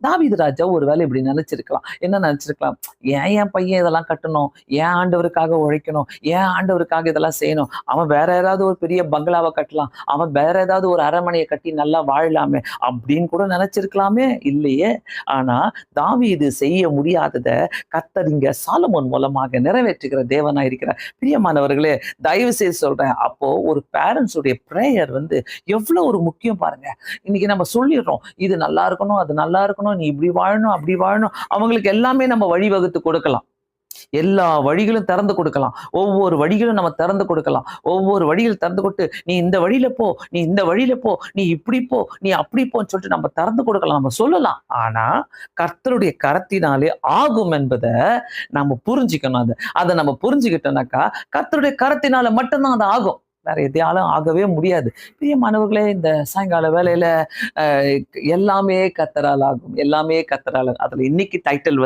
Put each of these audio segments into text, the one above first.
தாவீது ராஜா ஒருவேளை இப்படி நினைச்சிருக்கலாம். என்ன நினைச்சிருக்கலாம்? ஏன் என் பையன் இதெல்லாம் கட்டணும்? ஏன் ஆண்டவருக்காக உழைக்கணும்? ஏன் ஆண்டவருக்காக இதெல்லாம் செய்யணும்? அவன் வேற ஏதாவது ஒரு பெரிய பங்களாவை கட்டலாம். அவன் வேற ஏதாவது ஒரு அரண்மனையை கட்டி நல்லா வாழலாமே அப்படின்னு கூட நினைச்சிருக்கலாமே. இல்லையே. ஆனா தாவீது செய்ய முடியாதத கர்த்தர் இங்க சாலமோன் மூலமாக நிறைவேற்றுகிற தேவனா இருக்கிறார். பிரியமானவர்களே, தயவு செய்து சொல்றேன். அப்போ ஒரு பேரண்ட்ஸ் உடைய பிரேயர் எவ்வளவு ஒரு முக்கியம் பாருங்க. இன்னைக்கு நம்ம சொல்லிடுறோம், இது நல்லா இருக்கணும், அது நல்லா இருக்கணும், நீ இப்படி வாழணும், அப்படி வாழணும். அவங்களுக்கு எல்லாமே நம்ம வழிவகுத்து கொடுக்கலாம். எல்லா வழிகளும் திறந்து கொடுக்கலாம். ஒவ்வொரு வழிகளும் நம்ம திறந்து கொடுக்கலாம். ஒவ்வொரு வழிகள் திறந்து கொடுத்து, நீ இந்த வழியில போ, நீ இந்த வழியில போ, நீ இப்படி போ, நீ அப்படி போன்னு சொல்லிட்டு நம்ம திறந்து கொடுக்கலாம், நம்ம சொல்லலாம். ஆனா கர்த்தருடைய கரத்தினாலே ஆகும் என்பதை நம்ம புரிஞ்சுக்கணும். அதை நம்ம புரிஞ்சுக்கிட்டோம்னாக்கா கர்த்தருடைய கரத்தினால மட்டும்தான் அது ஆகும். வேற எதையாலும் ஆகவே முடியாது. பிரியமானவர்களே, இந்த சாயங்கால வேலையில எல்லாமே கர்த்தரால் ஆகும், எல்லாமே கர்த்தரால். அதுல இன்னைக்கு டைட்டில்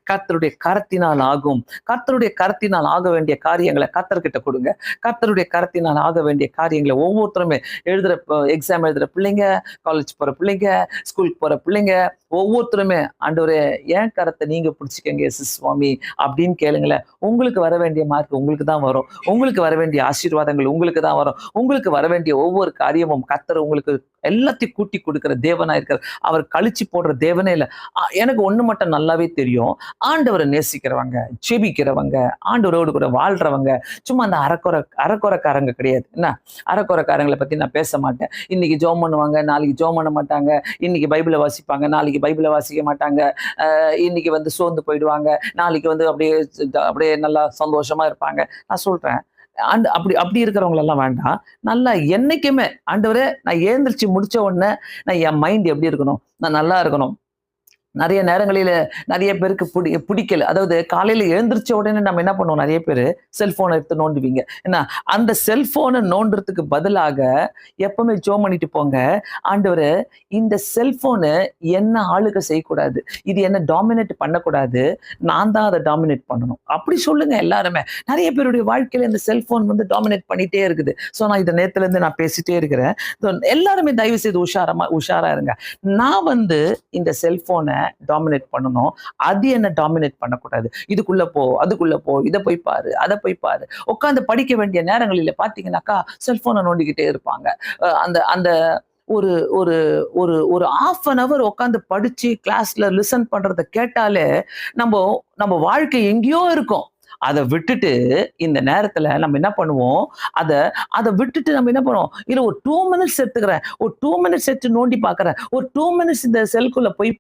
கர்த்தருடைய கரத்தினால் ஆகும். கர்த்தருடைய கரத்தினால் ஆக வேண்டிய காரியங்களை கர்த்தர்கிட்ட கொடுங்க. கர்த்தருடைய கரத்தினால் ஆக வேண்டிய காரியங்களை ஒவ்வொருத்தருமே எழுதுற எக்ஸாம் எழுதுற பிள்ளைங்க, காலேஜ் போற பிள்ளைங்க, ஸ்கூலுக்கு போற பிள்ளைங்க, ஒவ்வொருத்தருமே ஆண்டவரே என் கரத்தை நீங்க பிடிச்சிக்கங்க இயேசு சுவாமி அப்படின்னு கேளுங்களேன். உங்களுக்கு வர வேண்டிய மார்க் உங்களுக்கு தான் வரும். உங்களுக்கு வர வேண்டிய ஆசீர்வாதங்கள் உங்களுக்கு தான் வரும். உங்களுக்கு வர வேண்டிய ஒவ்வொரு காரியமும் கர்த்தர் உங்களுக்கு எல்லாத்தையும் கூட்டி கொடுக்கிற தேவனா இருக்கிறார். அவர் கழிச்சு போடுற தேவனே இல்லை. எனக்கு ஒண்ணு மட்டும் நல்லாவே தெரியும். ஆண்டவரை நேசிக்கிறவங்க, ஜெபிக்கிறவங்க, ஆண்டவரோடு கூட வாழ்றவங்க சும்மா அந்த அறக்குறைக்காரங்க கிடையாது. என்ன அறக்குறைக்காரங்களை பத்தி நான் பேச மாட்டேன். இன்னைக்கு ஜெபம் பண்ணுவாங்க, நாளைக்கு ஜெபம் பண்ண மாட்டாங்க. இன்னைக்கு பைபிளை வாசிப்பாங்க, நாளைக்கு பைபிளை வாசிக்க மாட்டாங்க. இன்னைக்கு சோர்ந்து போயிடுவாங்க, நாளைக்கு அப்படியே அப்படியே நல்லா சந்தோஷமா இருப்பாங்க. நான் சொல்றேன், அப்படி அப்படி இருக்கிறவங்க எல்லாம் வேண்டாம். நல்லா என்னைக்குமே ஆண்டவரே நான் எழுந்திரிச்சு முடிச்ச உடனே நான் என் மைண்ட் எப்படி இருக்கணும், நான் நல்லா இருக்கணும். நிறைய நேரங்களில நிறைய பேருக்கு பிடிக்கல. அதாவது காலையில எழுந்திரிச்ச உடனே நம்ம என்ன பண்ணுவோம், நிறைய பேர் செல்போனை எடுத்து நோண்டுவீங்க. என்ன அந்த செல்போனை நோண்டுறதுக்கு பதிலாக எப்பவுமே ஜோம் பண்ணிட்டு போங்க, ஆண்டவரே இந்த செல்போனு என்ன ஆளுக செய்யக்கூடாது, இது என்ன டாமினேட் பண்ணக்கூடாது, நான் தான் அதை டாமினேட் பண்ணணும் அப்படி சொல்லுங்க எல்லாருமே. நிறைய பேருடைய வாழ்க்கையில இந்த செல்போன் டாமினேட் பண்ணிட்டே இருக்குது. ஸோ நான் இதை நேத்துல இருந்து நான் பேசிட்டே இருக்கிறேன். எல்லாருமே தயவு செய்து உஷாரா இருங்க. நான் இந்த செல்போனை டாமினேட் பண்ணணும், அது என்ன டாமினேட் பண்ணக்கூடாது. இதுக்குள்ள போ, அதுக்குள்ள போ, இதை போய் பாரு, அதை போய் பாரு. உட்காந்து படிக்க வேண்டிய நேரங்களில பாத்தீங்கன்னாக்கா செல்போனை நோண்டிக்கிட்டே இருப்பாங்க. அந்த அந்த ஒரு ஒரு ஒரு ஒரு ½ உட்காந்து படிச்சு கிளாஸ்ல லிசன் பண்றதை கேட்டாலே நம்ம நம்ம வாழ்க்கை எங்கேயோ இருக்கும். அதை விட்டுட்டு இந்த நேரத்துல நம்ம என்ன பண்ணுவோம், அதை விட்டுட்டு நம்ம என்ன பண்ணுவோம், இல்ல ஒரு 2 மினிட்ஸ் எடுத்துக்கிறேன், ஒரு 2 மினிட்ஸ் எடுத்து நோண்டி பாக்குறேன், ஒரு 2 மினிட்ஸ் இந்த செல்குள்ள போய்